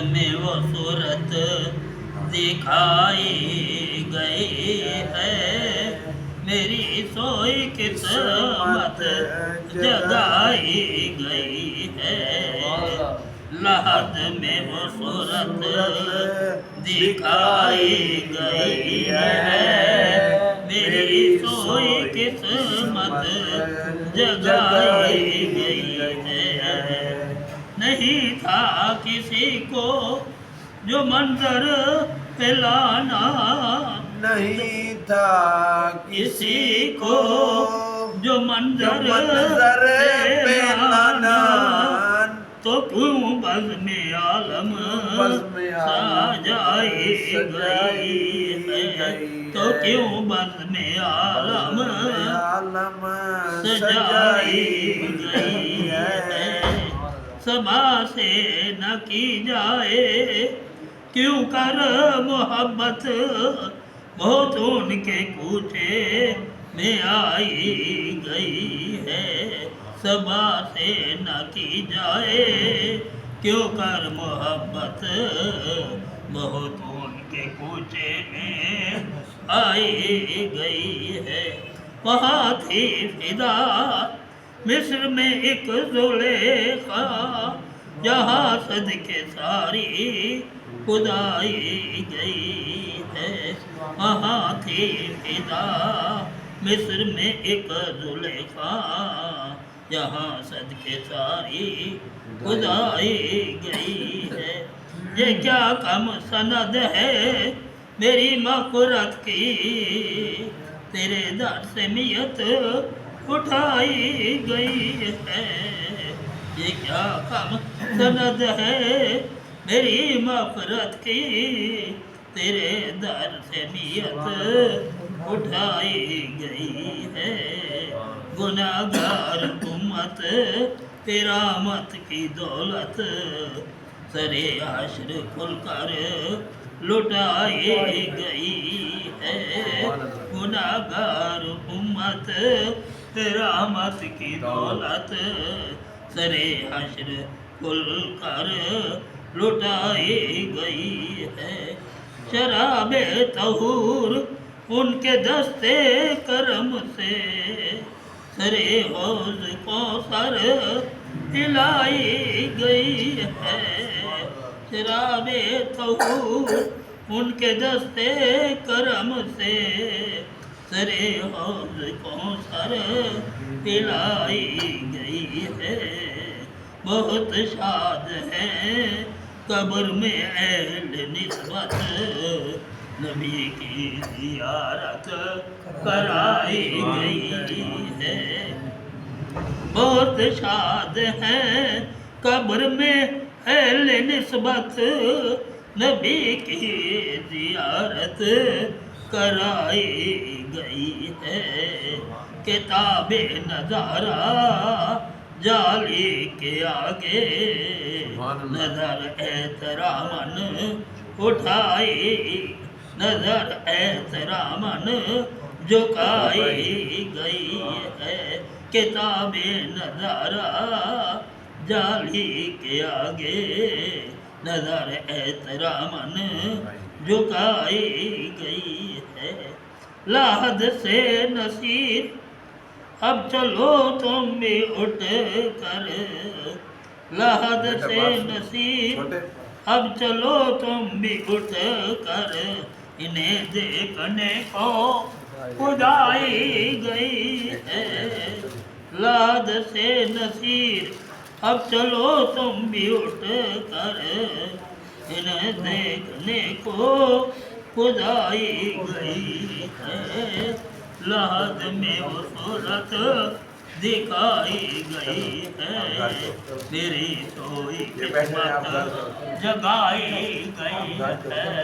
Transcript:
में वो सूरत दिखाई गई है, मेरी सोई किस्मत जगाई गई है। लहद में वो सूरत दिखाई गई है, मेरी सोई किस्मत जगाई गई है। नहीं था किसी को जो मंजर पिलाना, नहीं था किसी को जो मंजर पिलाना, तो क्यों बज़्म आलम सजाई गई है, तो क्यों बज़्म आलम सजाई गई है। सबा से न की जाए क्यों कर मोहब्बत, बहुत उनके कूचे में आई गई है। सबा से न की जाए क्यों कर मोहब्बत, बहुत उनके कूचे में आई गई है। वहाँ थी फिदा मिस्र में एक जुलेखा, जहाँ सदके सारी खुदाई गई है। वहाँ थी फिदा मिस्र में एक जुलेखा, जहाँ सदके सारी खुदाई गई है। ये क्या कम सनद है मेरी मग़फ़िरत की, तेरे दर से नियत उठाई गई है। ये क्या कम सनद है मेरी मग़फ़िरत की, तेरे दर से नियत उठाई गई है। गुनाहगार उम्मत किरामत की दौलत, सरे हश्र खुलकर लुटाई गई है। गुनाहगार उम्मत रहमत की दौलत, सरे हश्र खुलकर लुटाई गई है। शराबे तहूर उनके दस्ते करम से, सरे हौज़ कौसर पिलाई गई है। शराबे तहूर उनके दस्ते करम से, सरे हौज़ कौसर पिलाई गई है। बहुत शाद है कब्र में अहले निस्बत, नबी की ज़ियारत कराई गई है। बहुत शाद है कब्र में अहले निस्बत, नबी की ज़ियारत कराई गई है। किताबे नज़ारा जाली के आगे, नजर एहतरामन उठाई, नजर एहतरामन झुकाई गई है। किताबे नज़ारा जाली के आगे, नजर एहतरामन झुकाई गई है। लाहद से नसीर अब चलो तुम भी उठ कर, लाहद से नसीर अब चलो तुम भी उठ कर, इन्हें देखने को खुदाई गई है। लाहद से नसीर अब चलो तुम भी उठ कर, इन्हें देखने को खुदाई गई है। लहद में वो सूरत दिखाई गई है, मेरी सोई किस्मत जगाई गई है।